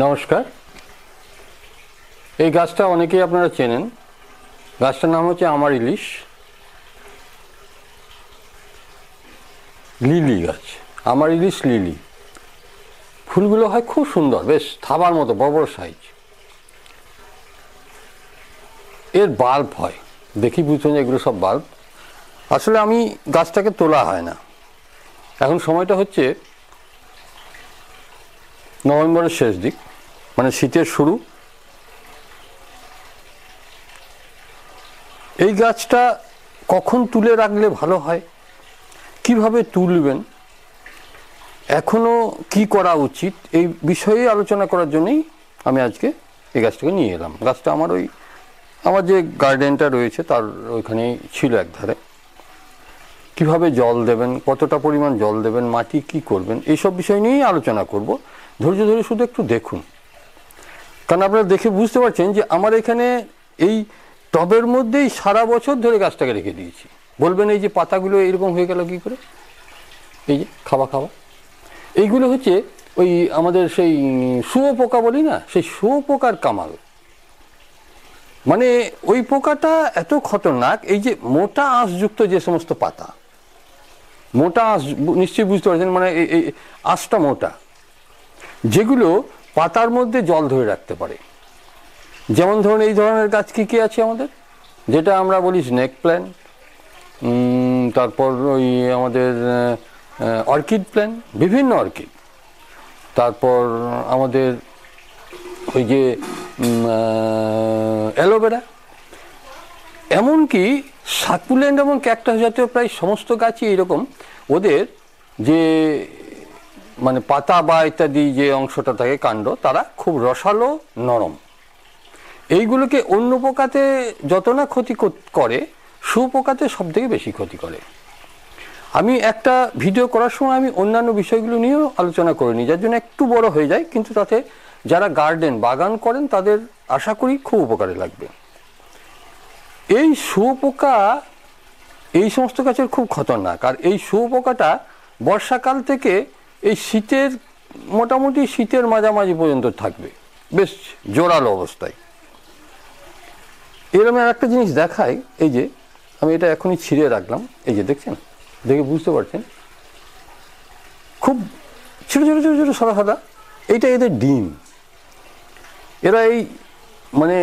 নমস্কার। এই গাছটা অনেকেই আপনারা চেনেন। গাছটার নাম হচ্ছে আমার ইলিশ, লিলি গাছ। আমার ইলিশ লিলি। ফুলগুলো হয় খুব সুন্দর, বেশ থাবার মতো বড় বড় সাইজ। এর বাল্ব হয়, দেখি বুঝছেন যে এগুলো সব বাল্ব। আসলে আমি গাছটাকে তোলা হয় না। এখন সময়টা হচ্ছে নভেম্বরের শেষ দিক, মানে শীতের শুরু। এই গাছটা কখন তুলে রাখলে ভালো হয়, কিভাবে তুলবেন, এখনো কি করা উচিত, এই বিষয়ে আলোচনা করার জন্যই আমি আজকে এই গাছটাকে নিয়ে এলাম। গাছটা আমার যে গার্ডেনটা রয়েছে তার ওইখানেই ছিল একধারে। কিভাবে জল দেবেন, কতটা পরিমাণ জল দেবেন, মাটি কি করবেন, এইসব বিষয় নিয়েই আলোচনা করব। ধৈর্য ধরে শুধু একটু দেখুন, কারণ আপনারা দেখে বুঝতে পারছেন যে আমার এখানে এই টবের মধ্যেই সারা বছর ধরে গাছটাকে রেখে দিয়েছি। বলবেন এই যে পাতাগুলো এরকম হয়ে গেল কী করে? এই যে খাওয়া এইগুলো হচ্ছে ওই আমাদের সেই শুঁয়োপোকা বলি না, সেই শুঁয়োপোকার কামাল। মানে ওই পোকাটা এত খতরনাক। এই যে মোটা আঁশযুক্ত যে সমস্ত পাতা, মোটা আঁশ, নিশ্চয়ই বুঝতে পারছেন, মানে এই আঁশটা মোটা, যেগুলো পাতার মধ্যে জল ধরে রাখতে পারে। যেমন ধরুন এই ধরনের গাছ কী কী আছে আমাদের, যেটা আমরা বলি স্নেক প্ল্যান্ট, তারপর ওই আমাদের অর্কিড প্ল্যান্ট, বিভিন্ন অর্কিড, তারপর আমাদের ওই যে অ্যালোভেরা, এমনকি সাকুলেন্ট এবং ক্যাকটাস জাতীয় প্রায় সমস্ত গাছই এরকম। ওদের যে মানে পাতা বা ইত্যাদি যে অংশটা থাকে, কাণ্ড, তারা খুব রসালো, নরম। এইগুলোকে অন্য পোকাতে যত না ক্ষতি করে, শুঁয়োপোকাতে সব থেকে বেশি ক্ষতি করে। আমি একটা ভিডিও করার সময় আমি অন্যান্য বিষয়গুলো নিয়েও আলোচনা করে নিই, যার জন্য একটু বড় হয়ে যায়, কিন্তু তাতে যারা গার্ডেন বাগান করেন তাদের আশা করি খুব উপকারে লাগবে। এই শুঁয়োপোকা এই সমস্ত গাছের খুব খতরনাক। আর এই শুঁয়োপোকাটা বর্ষাকাল থেকে এই শীতের মোটামুটি শীতের মাঝামাঝি পর্যন্ত থাকবে, বেশ জোরালো অবস্থায়। এরকম একটা জিনিস দেখায়, এই যে আমি এটা এখনই ছিঁড়ে রাখলাম, এই যে দেখছেন, দেখে বুঝতে পারছেন, খুব ছোটো ছোটো ছোটো ছোটো সাদা সাদা, এইটা এদের ডিম। এরা এই মানে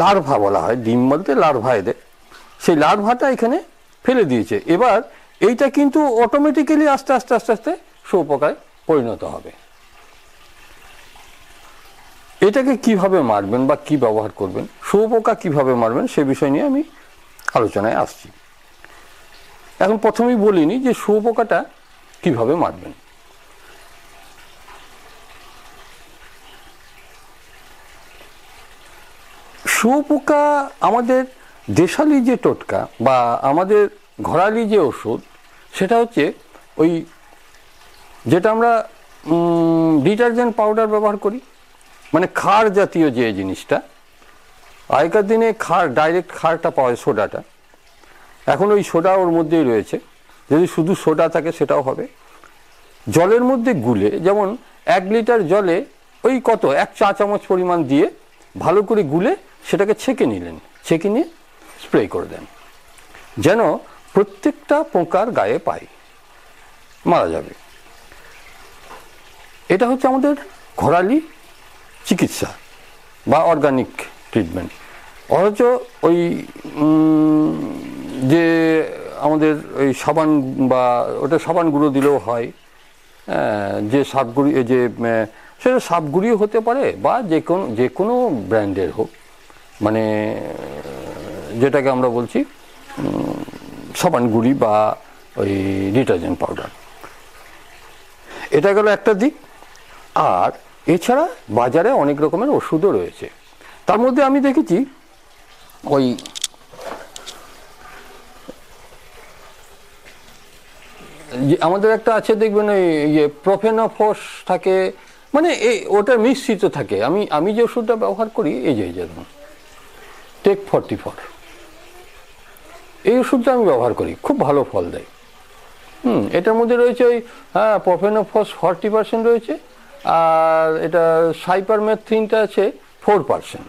লার্ভা বলা হয়, ডিম বলতে লার্ভা এদের। সেই লার্ভাটা এখানে ফেলে দিয়েছে। এবার এইটা কিন্তু অটোমেটিক্যালি আস্তে আস্তে আস্তে আস্তে শুঁয়োপোকায় পরিণত হবে। এটাকে কিভাবে মারবেন বা কি ব্যবহার করবেন, শুঁয়োপোকা কিভাবে মারবেন, সে বিষয় নিয়ে আমি আলোচনায় আসছি। এখন প্রথমেই বলিনি যে শুঁয়োপোকাটা কিভাবে মারবেন। শুঁয়োপোকা আমাদের দেশালি যে টোটকা বা আমাদের ঘরালি যে ওষুধ, সেটা হচ্ছে ওই যেটা আমরা ডিটারজেন্ট পাউডার ব্যবহার করি, মানে ক্ষার জাতীয় যে জিনিসটা। আগেকার দিনে ক্ষার, ডাইরেক্ট ক্ষারটা পাওয়া যায়, সোডাটা। এখন ওই সোডা ওর মধ্যেই রয়েছে, যদি শুধু সোডা থাকে সেটাও হবে। জলের মধ্যে গুলে, যেমন 1 লিটার জলে ওই কত 1 চা চামচ পরিমাণ দিয়ে ভালো করে গুলে সেটাকে ছেঁকে নিলেন, ছেঁকে নিয়ে স্প্রে করে দেন, যেন প্রত্যেকটা পোকার গায়ে পায়, মারা যাবে। এটা হচ্ছে আমাদের ঘরালি চিকিৎসা বা অর্গানিক ট্রিটমেন্ট। অথচ ওই যে আমাদের ওই সাবান বা ওটা সাবান গুঁড়ো দিলেও হয়, যে সাপগুড়ি, যে সেটা সাপগুড়িও হতে পারে বা যে কোনো ব্র্যান্ডের হোক, মানে যেটাকে আমরা বলছি সাবান গুঁড়ি বা ওই ডিটারজেন্ট পাউডার। এটা গেল একটা দিক। আর এছাড়া বাজারে অনেক রকমের ওষুধও রয়েছে। তার মধ্যে আমি দেখেছি ওই আমাদের একটা আছে, দেখবেন ওই ইয়ে প্রোফেনোফস থাকে, মানে ওটা মিশ্রিত থাকে। আমি যে ওষুধটা ব্যবহার করি, এই যে ধরুন টেক 44, এই ওষুধটা আমি ব্যবহার করি, খুব ভালো ফল দেয়। এটার মধ্যে রয়েছে ওই প্রোফেনোফস 40% রয়েছে, আর এটা সাইপারমেথ্রিনটা আছে 4%।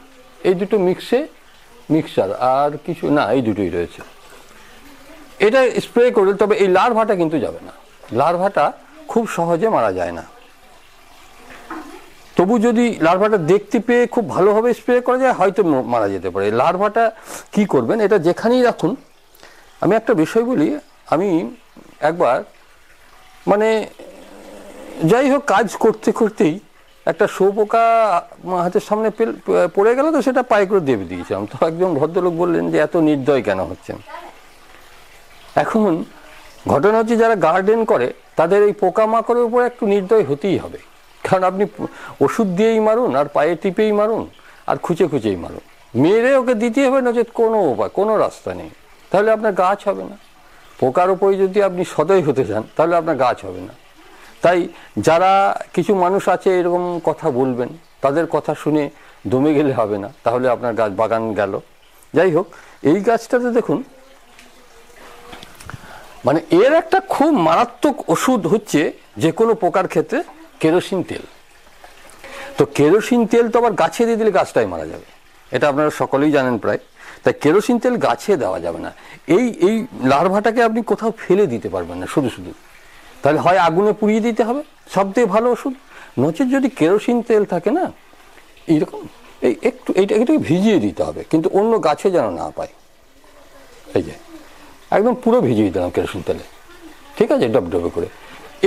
এই দুটো মিক্সচার আর কিছু না, এই দুটোই রয়েছে। এটা স্প্রে করলে, তবে এই লার্ভাটা কিন্তু যাবে না, লার্ভাটা খুব সহজে মারা যায় না। তবু যদি লার্ভাটা দেখতে পেয়ে খুব ভালোভাবে স্প্রে করা যায় হয়তো মারা যেতে পারে। লার্ভাটা কি করবেন, এটা যেখানেই রাখুন। আমি একটা বিষয় বলি, আমি একবার মানে যাই হোক কাজ করতে করতেই একটা শুঁয়োপোকা হাতের সামনে পড়ে গেল, তো সেটা পায়ে করে দেবে দিয়েছিলাম। তো একজন ভদ্রলোক বললেন যে এত নির্দয় কেন হচ্ছেন। এখন ঘটনা হচ্ছে যারা গার্ডেন করে তাদের এই পোকামাকড়ের উপর একটু নির্দয় হতেই হবে, কারণ আপনি ওষুধ দিয়েই মারুন আর পায়ে টিপেই মারুন আর খুঁচেই মারুন, মেরে ওকে দিতে হবে, নচেত কোনো উপায়, কোনো রাস্তা নেই, তাহলে আপনার গাছ হবে না। পোকার উপরে যদি আপনি সদয় হতে চান তাহলে আপনার গাছ হবে না। তাই যারা কিছু মানুষ আছে এরকম কথা বলবেন, তাদের কথা শুনে দমে গেলে হবে না, তাহলে আপনার গাছ বাগান গেল। যাই হোক, এই গাছটাতে দেখুন, মানে এর একটা খুব মারাত্মক ওষুধ হচ্ছে যে কোনো পোকার ক্ষেত্রে কেরোসিন তেল। তো কেরোসিন তেল তো আবার গাছে দিয়ে দিলে গাছটাই মারা যাবে, এটা আপনারা সকলেই জানেন প্রায়। তাই কেরোসিন তেল গাছে দেওয়া যাবে না। এই লার্ভাটাকে আপনি কোথাও ফেলে দিতে পারবেন না শুধু শুধু, তাহলে হয় আগুনে পুড়িয়ে দিতে হবে, সবথেকে ভালো ওষুধ। নচেত যদি কেরোসিন তেল থাকে না, এইরকম এটাকে ভিজিয়ে দিতে হবে, কিন্তু অন্য গাছে যেন না পায়। এই যে একদম পুরো ভিজিয়ে দিলাম কেরোসিন তেলে, ঠিক আছে, ডবডবে করে।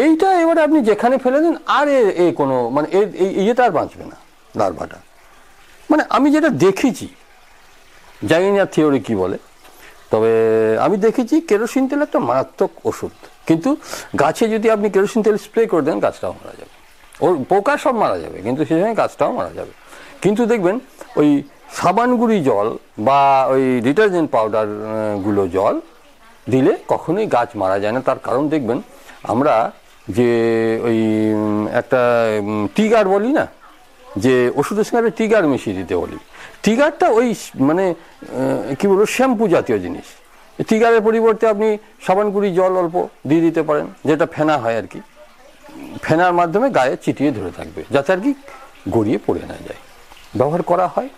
এইটা এবারে আপনি যেখানে ফেলে দিন, আর এ কোনো মানে ইয়েটা আর বাঁচবে না লার্ভাটা। মানে আমি যেটা দেখেছি, জানি না থিওরি কি বলে, তবে আমি দেখেছি কেরোসিন তেল একটা মারাত্মক ওষুধ। কিন্তু গাছে যদি আপনি কেরোসিন তেল স্প্রে করে দেন গাছটাও মারা যাবে, ওর পোকা সব মারা যাবে, কিন্তু সেই সময় গাছটাও মারা যাবে। কিন্তু দেখবেন ওই সাবানগুড়ি জল বা ওই ডিটারজেন্ট পাউডার গুলো জল দিলে কখনোই গাছ মারা যায় না। তার কারণ দেখবেন আমরা যে ওই একটা টিগার বলি না, যে ওষুধের সঙ্গে টিগার মিশিয়ে দিতে বলি, টিগারটা ওই মানে কি বলবো শ্যাম্পু জাতীয় জিনিস। টিগারের পরিবর্তে আপনি সাবানগুড়ি জল অল্প দিয়ে দিতে পারেন, যেটা ফেনা হয় আর কি, ফেনার মাধ্যমে গায়ে চিটিয়ে ধরে থাকবে, যাতে আর কি গড়িয়ে পড়ে না যায়। ব্যবহার করা হয়,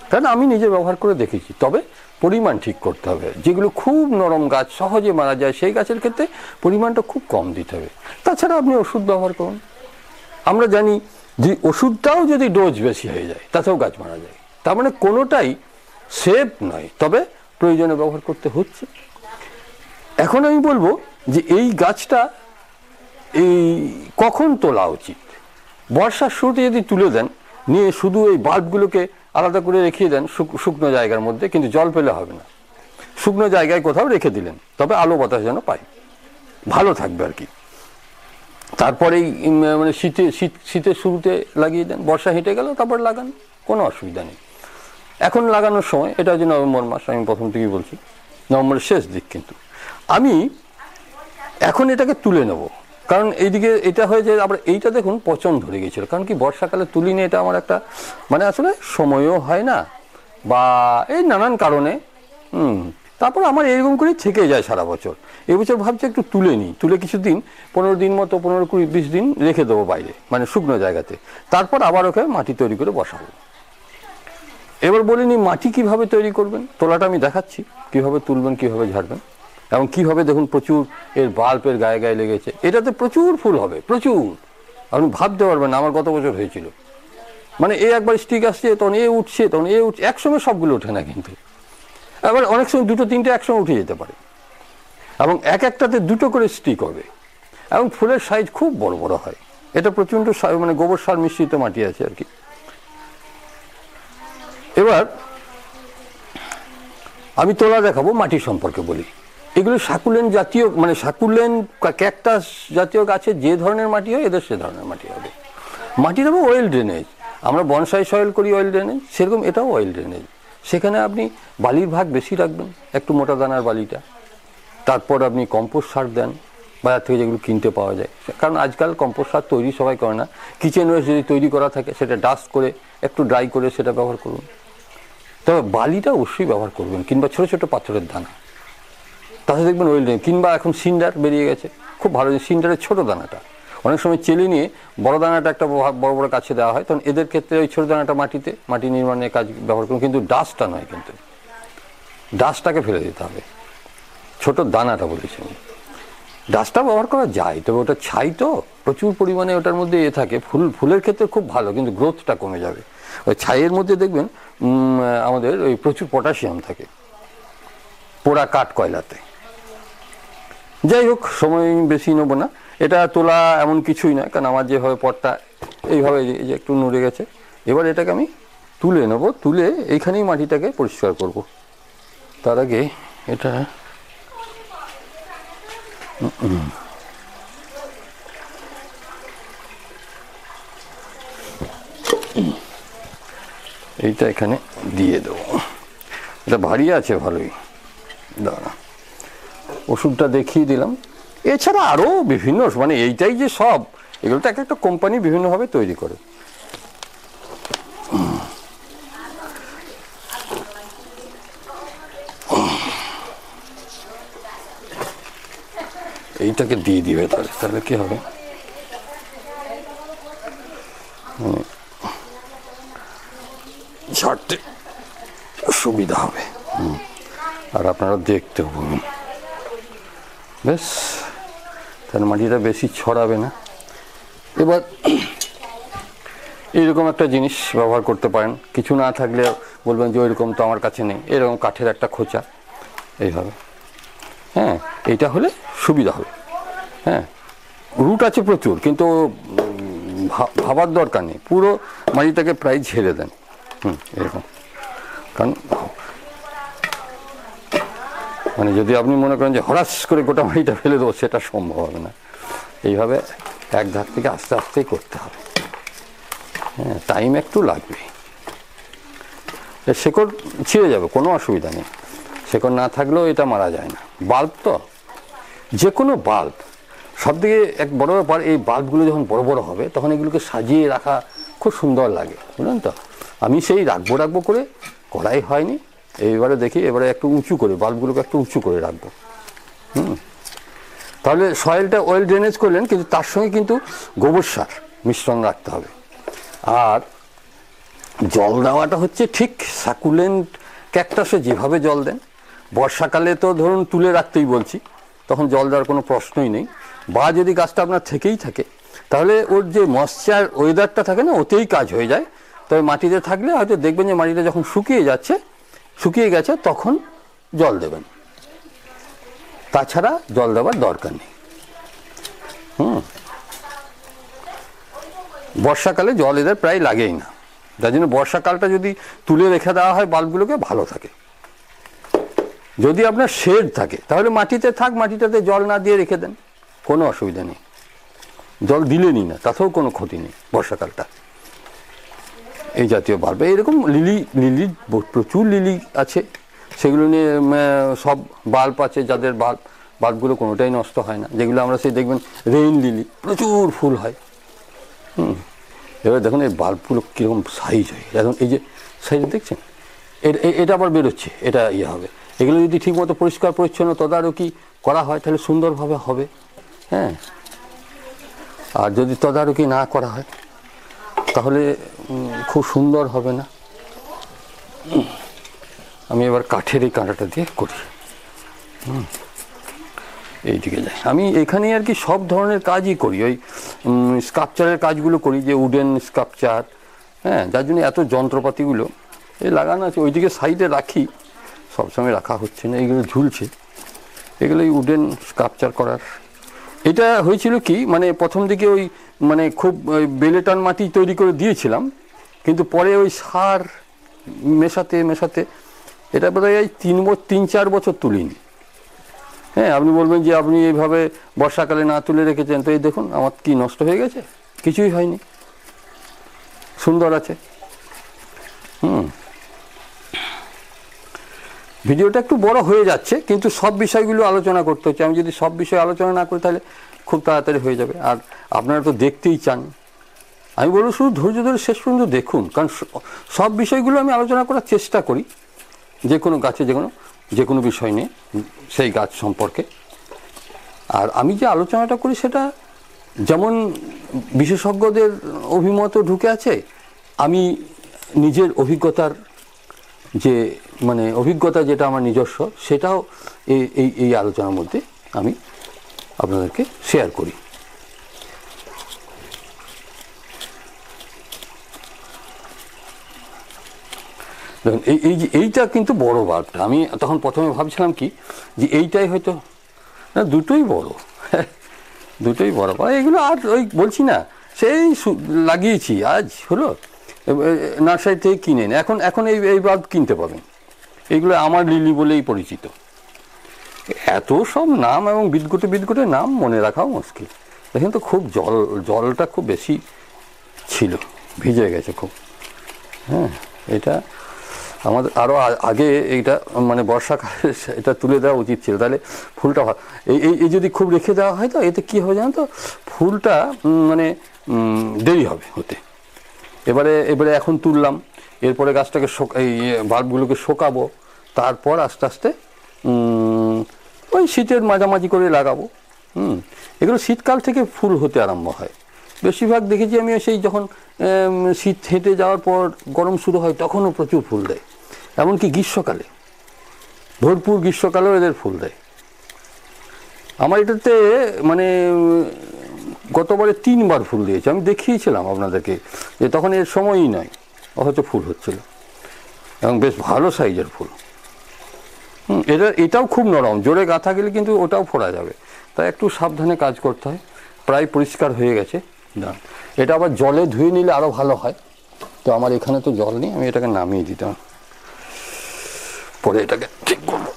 কারণ আমি নিজে ব্যবহার করে দেখেছি। তবে পরিমাণ ঠিক করতে হবে। যেগুলো খুব নরম গাছ, সহজে মারা যায়, সেই গাছের ক্ষেত্রে পরিমাণটা খুব কম দিতে হবে। তাছাড়া আপনি ওষুধ ব্যবহার করুন। আমরা জানি যে ওষুধটাও যদি ডোজ বেশি হয়ে যায় তাতেও গাছ মারা যায়। তার মানে কোনোটাই সেফ নয়, তবে প্রয়োজনে ব্যবহার করতে হচ্ছে। এখন আমি বলবো যে এই গাছটা এই কখন তোলা উচিত। বর্ষার শুরুতে যদি তুলে দেন, নিয়ে শুধু এই বাল্বগুলোকে আলাদা করে রেখে দেন শুকনো জায়গার মধ্যে, কিন্তু জল পেলে হবে না, শুকনো জায়গায় কোথাও রেখে দিলেন, তবে আলো বাতাস যেন পাই, ভালো থাকবে আর কি। তারপরেই মানে শীতের শুরুতে লাগিয়ে দেন, বর্ষা হেঁটে গেল তারপর লাগান, কোনো অসুবিধা নেই। এখন লাগানোর সময়, এটা হচ্ছে নভেম্বর মাস, আমি প্রথম থেকেই বলছি, নভেম্বরের শেষ দিক। কিন্তু আমি এখন এটাকে তুলে নেব, কারণ এইদিকে এটা হয়েছে আবার এইটা দেখুন পচন ধরে গেছিল, কারণ কি বর্ষাকালে তুলিনি, এটা আমার একটা মানে আসলে সময়ও হয় না বা এই নানান কারণে। তারপর আমার এরকম করেই থেকে যায় সারা বছর। এবছর ভাবছি একটু তুলে নিই, তুলে কিছুদিন 15 দিন মতো, 15, 20, 20 দিন রেখে দেবো বাইরে, মানে শুকনো জায়গাতে, তারপর আবার ওকে মাটি তৈরি করে বসাবো। এবার বলিনি মাটি কিভাবে তৈরি করবেন, তোলাটা আমি দেখাচ্ছি, কিভাবে তুলবেন, কিভাবে ঝাড়বেন, এবং কিভাবে দেখুন প্রচুর এর বাল্বের গায়ে গায়ে লেগেছে। এটাতে প্রচুর ফুল হবে, প্রচুর, আপনি ভাবতে পারবেন না। আমার গত বছর হয়েছিল, মানে একবার স্টিক আসছে, তখন উঠছে, তখন উঠছে, একসঙ্গে সবগুলো ওঠে না, কিন্তু আবার অনেক সময় 2, 3টে একসঙ্গে উঠে যেতে পারে, এবং একটাতে 2টো করে স্টিক হবে, এবং ফুলের সাইজ খুব বড় বড় হয়। এটা প্রচণ্ড মানে গোবর সার মিশ্রিত মাটি আছে আর কি। এবার আমি তোলা দেখাবো, মাটি সম্পর্কে বলি। এগুলো সাকুলেন জাতীয়, মানে সাকুলেন ক্যাকটাস জাতীয় গাছের যে ধরনের মাটি হয়, এদের সে ধরনের মাটি হবে। মাটি দেবো অয়েল ড্রেনেজ, আমরা বনসাই সয়েল করি অয়েল ড্রেনেজ, সেরকম এটাও অয়েল ড্রেনেজ। সেখানে আপনি বালির ভাগ বেশি রাখবেন, একটু মোটা দানার বালিটা। তারপর আপনি কম্পোস্ট সার দেন, বাজার থেকে যেগুলো কিনতে পাওয়া যায়, কারণ আজকাল কম্পোস্ট সার তৈরি সবাই করে না। কিচেন ওয়েস্ট যদি তৈরি করা থাকে, সেটা ডাস্ট করে একটু ড্রাই করে সেটা ব্যবহার করুন। তবে বালিটা অবশ্যই ব্যবহার করবেন, কিংবা ছোটো ছোটো পাথরের দানা, তাতে দেখবেন ওয়েল ড্রেনেজ। কিংবা এখন সিন্ডার বেরিয়ে গেছে, খুব ভালো, সিন্ডারের ছোটো দানাটা, অনেক সময় চেলি নিয়ে বড় দানাটা একটা বড় বড় গাছে দেওয়া হয়, তখন এদের ক্ষেত্রে ওই ছোটো দানাটা মাটি নির্মাণের কাজ ব্যবহার করুন, কিন্তু ডাস্টটা নয়, কিন্তু ডাস্টটাকে ফেলে দিতে হবে, ছোট দানাটা বলেছি আমি। ডাস্টটা ব্যবহার করা যায়, তবে ওটা ছাই তো প্রচুর পরিমাণে ওটার মধ্যে থাকে, ফুলের ক্ষেত্রে খুব ভালো, কিন্তু গ্রোথটা কমে যাবে। ওই ছাইয়ের মধ্যে দেখবেন আমাদের ওই প্রচুর পটাশিয়াম থাকে পোড়া কাঠ কয়লাতে। যাই হোক, সময় বেশি নেবো না, এটা তোলা এমন কিছুই নয়, কারণ আমার যেভাবে পটটা এইভাবে এই যে একটু নড়ে গেছে, এবার এটাকে আমি তুলে নেব, তুলে এইখানেই মাটিটাকে পরিষ্কার করব। তার আগে এটা এইটা এখানে দিয়ে দেবো, এটা ভারী আছে ভালোই, দাঁড়া ওষুধটা দেখিয়ে দিলাম। এছাড়া আরও বিভিন্ন, মানে এইটাই যে সব, এগুলো তো একটা কোম্পানি বিভিন্নভাবে তৈরি করে। এইটাকে দিয়ে দিবে, তাহলে কি হবে, ছাড়তে সুবিধা হবে, আর আপনারা দেখতেও পাবেন। বেশ, তাহলে মাটিটা বেশি ছড়াবে না। এবার এইরকম একটা জিনিস ব্যবহার করতে পারেন, কিছু না থাকলে বলবেন যে ওইরকম তো আমার কাছে নেই, এরকম কাঠের একটা খোঁচা এইভাবে, হ্যাঁ, এইটা হলে সুবিধা হবে। হ্যাঁ, রুট আছে প্রচুর, কিন্তু ভাবার দরকার নেই, পুরো মাটিটাকে প্রায় ঝেড়ে দেন, এরকম। কারণ মানে যদি আপনি মনে করেন যে হঠাৎ করে গোটা মাটিটা ফেলে দেবো, সেটা সম্ভব হবে না। এইভাবে এক ধার থেকে আস্তে আস্তেই করতে হবে, হ্যাঁ, টাইম একটু লাগবে। শেকড় ছিঁড়ে যাবে, কোনো অসুবিধা নেই, শেকড় না থাকলেও এটা মারা যায় না। বাল্ব তো, যে কোনো বাল্ব, সবথেকে এক বড় ব্যাপার, এই বাল্বগুলো যখন বড় বড় হবে তখন এগুলোকে সাজিয়ে রাখা খুব সুন্দর লাগে, বুঝলেন তো। আমি সেই রাখবো করে করাই হয়নি, এইবারে দেখি এবারে একটু উঁচু করে বাল্বগুলোকে একটু উঁচু করে রাখবো। তাহলে সয়েলটা ওয়েল ড্রেনেজ করলেন, কিন্তু তার সঙ্গে কিন্তু গোবর সার মিশ্রণ রাখতে হবে। আর জল দেওয়াটা হচ্ছে ঠিক সাকুলেন্ট ক্যাকটাসে যেভাবে জল দেন, বর্ষাকালে তো ধরুন তুলে রাখতেই বলছি, তখন জল দেওয়ার কোনো প্রশ্নই নেই। বা যদি গাছটা আপনার থেকেই থাকে, তাহলে ওর যে ময়েশ্চার ওয়েদারটা থাকে না, ওতেই কাজ হয়ে যায়। তবে মাটিতে থাকলে হয়তো দেখবেন যে মাটিটা যখন শুকিয়ে গেছে তখন জল দেবেন, তাছাড়া জল দেওয়ার দরকার নেই। বর্ষাকালে জল এদের প্রায় লাগেই না, যার জন্য বর্ষাকালটা যদি তুলে রেখে দেওয়া হয় বাল্বগুলোকে, ভালো থাকে। যদি আপনার শেড থাকে তাহলে মাটিতে মাটিটাতে জল না দিয়ে রেখে দেন, কোনো অসুবিধা নেই, জল দিলেনই না, তাতেও কোনো ক্ষতি নেই বর্ষাকালটা। এই জাতীয় বাল্ব, এরকম লিলি প্রচুর লিলি আছে, সেগুলো নিয়ে সব বাল্ব আছে যাদের বাল্বগুলো কোনোটাই নষ্ট হয় না, যেগুলো আমরা সেই দেখবেন রেইন লিলি প্রচুর ফুল হয়। এবার দেখুন এই বাল্বগুলো কীরকম সাইজ হয়, এখন এই যে সাইজ দেখছেন, এটা আবার বেরোচ্ছে, এটা হবে। এগুলো যদি ঠিকমতো পরিষ্কার পরিচ্ছন্ন তদারকি করা হয় তাহলে সুন্দরভাবে হবে, হ্যাঁ। আর যদি তদারকি না করা হয় তাহলে খুব সুন্দর হবে না। আমি এবার কাঠের এই কাঁটাটা দিয়ে করি, এইদিকে যাই। আমি এখানে আর কি সব ধরনের কাজই করি, ওই স্কাল্পচারের কাজগুলো করি, যে উডেন স্কাল্পচার, হ্যাঁ, যার জন্য এত যন্ত্রপাতিগুলো এই লাগানো আছে। ওইদিকে সাইডে রাখি, সবসময় রাখা হচ্ছে না, এগুলো ঝুলছে, এগুলো এই উডেন স্কাল্পচার করার। এটা হয়েছিল কি, মানে প্রথম দিকে ওই মানে খুব বেলেটন মাটি তৈরি করে দিয়েছিলাম, কিন্তু পরে ওই সার মেশাতে এটা বোধহয় এই 3-4 বছর তুলিনি। হ্যাঁ, আপনি বলবেন যে আপনি এইভাবে বর্ষাকালে না তুলে রেখেছেন, তো এই দেখুন আমার কি নষ্ট হয়ে গেছে, কিছুই হয়নি, সুন্দর আছে। ভিডিওটা একটু বড় হয়ে যাচ্ছে, কিন্তু সব বিষয়গুলো আলোচনা করতে হচ্ছে। আমি যদি সব বিষয় আলোচনা না করি তাহলে খুব তাড়াতাড়ি হয়ে যাবে, আর আপনারা তো দেখতেই চান। আমি বলবো শুধু ধৈর্য ধরে শেষ পর্যন্ত দেখুন, কারণ সব বিষয়গুলো আমি আলোচনা করার চেষ্টা করি, যে কোনো গাছে যে কোনো বিষয় নিয়ে, সেই গাছ সম্পর্কে। আর আমি যে আলোচনাটা করি সেটা যেমন বিশেষজ্ঞদের অভিমতও ঢুকে আছে, আমি নিজের অভিজ্ঞতার যে মানে অভিজ্ঞতা যেটা আমার নিজস্ব সেটাও এই আলোচনার মধ্যে আমি আপনাদেরকে শেয়ার করি। দেখুন এইটা কিন্তু বড় বাল্বটা, আমি তখন প্রথমে ভাবছিলাম কি যে এইটাই হয়তো না, দুটোই বড়, দুটোই বড়। এগুলো আর ওই বলছি না সেই লাগিয়েছি আজ হলো নার্সারি থেকে কিনে এনে এখন এখন এই বাল্ব কিনতে পাবেন। এইগুলো আমার লিলি বলেই পরিচিত। এত সব নাম এবং বিদঘুটে নাম মনে রাখাও মুশকিল। দেখেন তো খুব জলটা খুব বেশি ছিল, ভিজে গেছে খুব। হ্যাঁ, এটা আমাদের আরও আগে এইটা মানে বর্ষাকালে এটা তুলে দেওয়া উচিত ছিল, তাহলে ফুলটা এই যদি খুব রেখে দেওয়া হয় তো এতে কী হবে জানো তো, ফুলটা মানে দেরি হবে হতে। এবারে এখন তুললাম, এরপরে গাছটাকে এই বাল্বগুলোকে শোকাবো, তারপর আস্তে আস্তে ওই শীতের মাঝামাঝি করে লাগাবো। এগুলো শীতকাল থেকে ফুল হতে আরম্ভ হয়। বেশিরভাগ দেখেছি আমি সেই যখন শীত হেঁটে যাওয়ার পর গরম শুরু হয় তখনও প্রচুর ফুল দেয়, এমনকি গ্রীষ্মকালে, ভরপুর গ্রীষ্মকালেও এদের ফুল দেয়। আমার এটাতে মানে গতবারে 3 বার ফুল দিয়েছে, আমি দেখিয়েছিলাম আপনাদেরকে যে তখন এর সময়ই নয়, হয়তো ফুল হচ্ছিল এবং বেশ ভালো সাইজের ফুল। এটাও খুব নরম, জোরে গাঁথা গেলে কিন্তু ওটাও ফোড়া যাবে, তাই একটু সাবধানে কাজ করতে হয়। প্রায় পরিষ্কার হয়ে গেছে না, এটা আবার জলে ধুয়ে নিলে আরও ভালো হয়। তো আমার এখানে তো জল নেই, আমি এটাকে নামিয়ে দিতাম, পরে এটাকে ঠিক করব।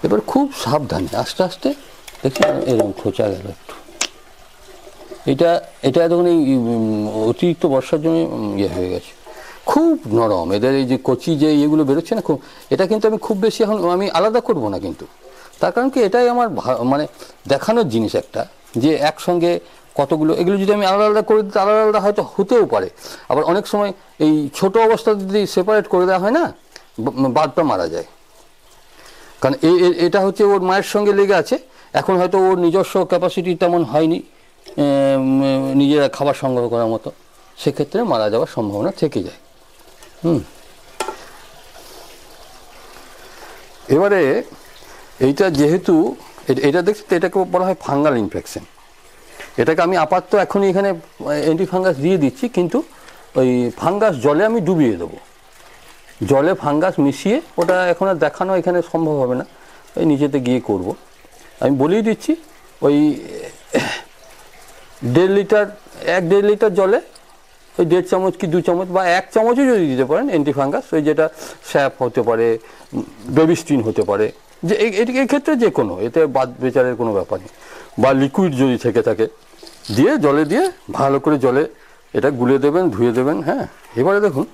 এবার খুব সাবধানে আস্তে আস্তে দেখছেন এরকম খোঁচা গেল একটু। এটা এতক্ষণ এই অতিরিক্ত বর্ষার জন্য ইয়ে হয়ে গেছে, খুব নরম। এদের এই যে কচি যে ইয়েগুলো বেরোচ্ছে না, খুব, এটা কিন্তু আমি খুব বেশি এখন আমি আলাদা করব না, কিন্তু তার কারণ কি এটাই আমার মানে দেখানোর জিনিস একটা, যে একসঙ্গে কতগুলো এগুলো যদি আমি আলাদা আলাদা করে দিতে আলাদা আলাদা হয়তো হতেও পারে। আবার অনেক সময় এই ছোট অবস্থাতে যদি সেপারেট করে দেওয়া হয় না, বাল্বটা মারা যায়। কারণ এটা হচ্ছে ওর মায়ের সঙ্গে লেগে আছে, এখন হয়তো ওর নিজস্ব ক্যাপাসিটি তেমন হয়নি নিজেরা খাবার সংগ্রহ করার মতো, সেক্ষেত্রে মারা যাওয়ার সম্ভাবনা থেকে যায়। এবারে এইটা যেহেতু এটা দেখছি, এটাকে বলা হয় ফাঙ্গাল ইনফেকশন। এটাকে আমি আপাতত এখনই এখানে অ্যান্টিফাঙ্গাস দিয়ে দিচ্ছি, কিন্তু ওই ফাঙ্গাস জলে আমি ডুবিয়ে দেবো, জলে ফাঙ্গাস মিশিয়ে। ওটা এখন আর দেখানো এখানে সম্ভব হবে না, ওই নিচেতে গিয়ে করব। আমি বলেই দিচ্ছি, ওই 1.5 লিটার জলে ওই 1.5 চামচ কি 2 চামচ বা 1 চামচও যদি দিতে পারেন অ্যান্টিফাঙ্গাস, ওই যেটা স্যাপ হতে পারে, বেবিস্টিন হতে পারে, যে এই ক্ষেত্রে যে কোনো, এতে বাদ বিচারের কোনো ব্যাপার নেই। বা লিকুইড যদি থেকে থাকে দিয়ে জলে দিয়ে ভালো করে জলে এটা গুলে দেবেন, ধুয়ে দেবেন। হ্যাঁ, এবারে দেখুন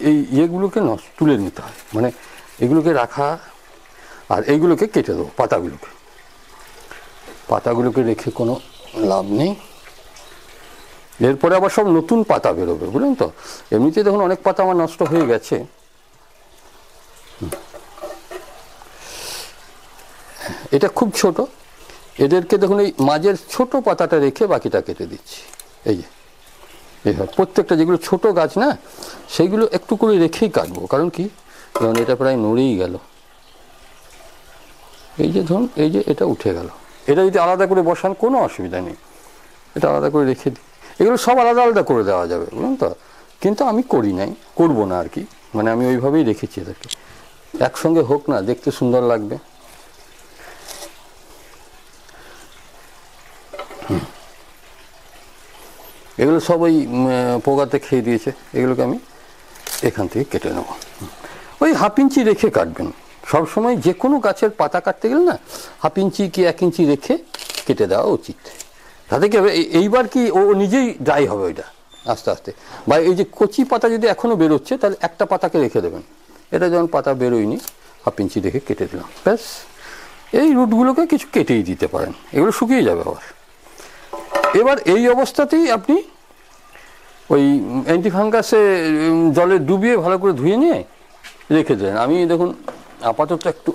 এই ইয়েগুলোকে তুলে নিতে হয়, মানে এগুলোকে রাখা, আর এইগুলোকে কেটে দেবো, পাতাগুলোকে রেখে কোনো লাভ নেই। এরপরে আবার সব নতুন পাতা বেরোবে, বুঝলেন তো। এমনিতে দেখুন অনেক পাতা আমার নষ্ট হয়ে গেছে। এটা খুব ছোট, এদেরকে দেখুন এই মাঝের ছোট পাতাটা রেখে বাকিটা কেটে দিচ্ছি। এই যে এইভাবে প্রত্যেকটা যেগুলো ছোট গাছ না, সেইগুলো একটু করে রেখেই কাটবো। কারণ কি, কারণ এটা প্রায় নড়েই গেল। এই যে ধরুন, এই যে এটা উঠে গেল, এটা যদি আলাদা করে বসান কোনো অসুবিধা নেই, এটা আলাদা করে রেখে দিই। এগুলো সব আলাদা আলাদা করে দেওয়া যাবে, বুঝলেন তো, কিন্তু আমি করি নাই, করবো না আর কি। মানে আমি ওইভাবেই রেখেছি এদেরকে, একসঙ্গে হোক না, দেখতে সুন্দর লাগবে। এগুলো সব ওই পোকাতে খেয়ে দিয়েছে, এগুলোকে আমি এখান থেকে কেটে নেব। ওই 1/2 ইঞ্চি রেখে কাটবেন সবসময়, যে কোনো গাছের পাতা কাটতে গেলে না 1/2 ইঞ্চি কি 1 ইঞ্চি রেখে কেটে দেওয়া উচিত। তাতে কি হবে, এইবার কি ও নিজেই ড্রাই হবে ওইটা আস্তে আস্তে। বা এই যে কচি পাতা যদি এখনও বেরোচ্ছে, তাহলে একটা পাতাকে রেখে দেবেন। এটা যখন পাতা বেরোয়নি 1/2 ইঞ্চি রেখে কেটে দিলাম, ব্যাস। এই রুটগুলোকে কিছু কেটেই দিতে পারেন, এগুলো শুকিয়ে যাবে আবার। এবার এই অবস্থাতেই আপনি ওই অ্যান্টিফাঙ্গাসে জলে ডুবিয়ে ভালো করে ধুয়ে নিয়ে রেখে দেন। আমি দেখুন আপাতত একটু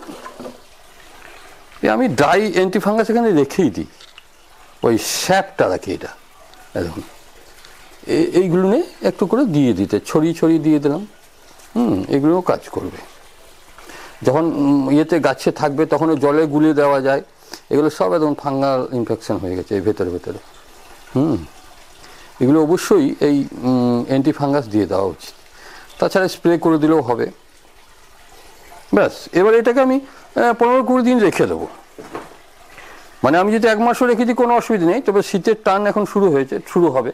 আমি ড্রাই অ্যান্টিফাঙ্গাস এখানে রেখেই দিই, ওই স্যাপটা রাখি এটা দেখুন, এইগুলো নিয়ে একটু করে দিয়ে দিতে, ছড়িয়ে ছড়িয়ে দিয়ে দিলাম। এগুলোও কাজ করবে। যখন ইয়েতে গাছে থাকবে তখন জলে গুলিয়ে দেওয়া যায়। এগুলো সব একদম ফাঙ্গাল ইনফেকশন হয়ে গেছে এই ভেতরে ভেতরে। এগুলো অবশ্যই এই অ্যান্টিফাঙ্গাস দিয়ে দেওয়া উচিত। তাছাড়া স্প্রে করে দিলেও হবে। ব্যাস, এবার এটাকে আমি 15-20 দিন রেখে দেবো। মানে আমি যদি 1 মাসও রেখে দিই কোনো অসুবিধা নেই, তবে শীতের টান এখন শুরু হবে।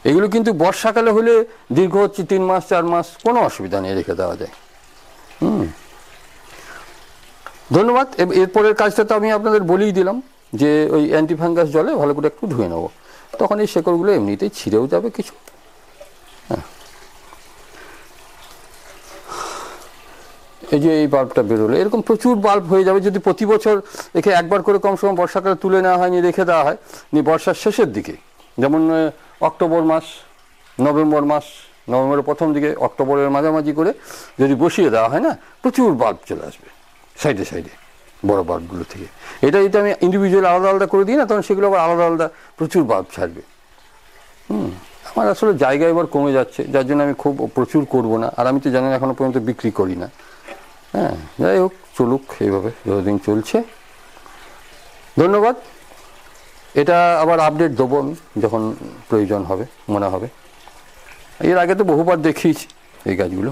এগুলো কিন্তু বর্ষাকালে হলে দীর্ঘ হচ্ছে 3 মাস 4 মাস, কোনো অসুবিধা নেই, রেখে দেওয়া যায়। ধন্যবাদ। এরপরের কাজটা তো আমি আপনাদের বলেই দিলাম যে ওই অ্যান্টিফাঙ্গাস জলে ভালো করে একটু ধুয়ে নেবো, তখন এই শেকড়গুলো এমনিতেই ছিঁড়েও যাবে কিছু। হ্যাঁ, এই যে এই বাল্বটা বেরোলো, এরকম প্রচুর বাল্ব হয়ে যাবে যদি প্রতি বছর একে একবার করে কম সময় বর্ষাকালে তুলে নেওয়া হয়, নিয়ে রেখে দেওয়া হয়, নিয়ে বর্ষার শেষের দিকে, যেমন অক্টোবর মাস, নভেম্বর মাস, নভেম্বরের প্রথম দিকে, অক্টোবরের মাঝামাঝি করে যদি বসিয়ে দেওয়া হয় না, প্রচুর বাল্ব চলে আসবে সাইডে সাইডে বড় বাল্বগুলো থেকে। এটা যদি আমি ইন্ডিভিজুয়াল আলাদা আলাদা করে দিই না, তখন সেগুলো আবার আলাদা আলাদা প্রচুর বাল্ব ছাড়বে। আমার আসলে জায়গা এবার কমে যাচ্ছে, যার জন্য আমি খুব প্রচুর করব না। আর আমি তো জানেন এখনো পর্যন্ত বিক্রি করি না। হ্যাঁ, যাই হোক, চলুক এইভাবে, যতদিন চলছে। ধন্যবাদ। এটা আবার আপডেট দেবো আমি যখন প্রয়োজন হবে, মনে হবে। এর আগে তো বহুবার দেখিয়েছি এই গাছগুলো।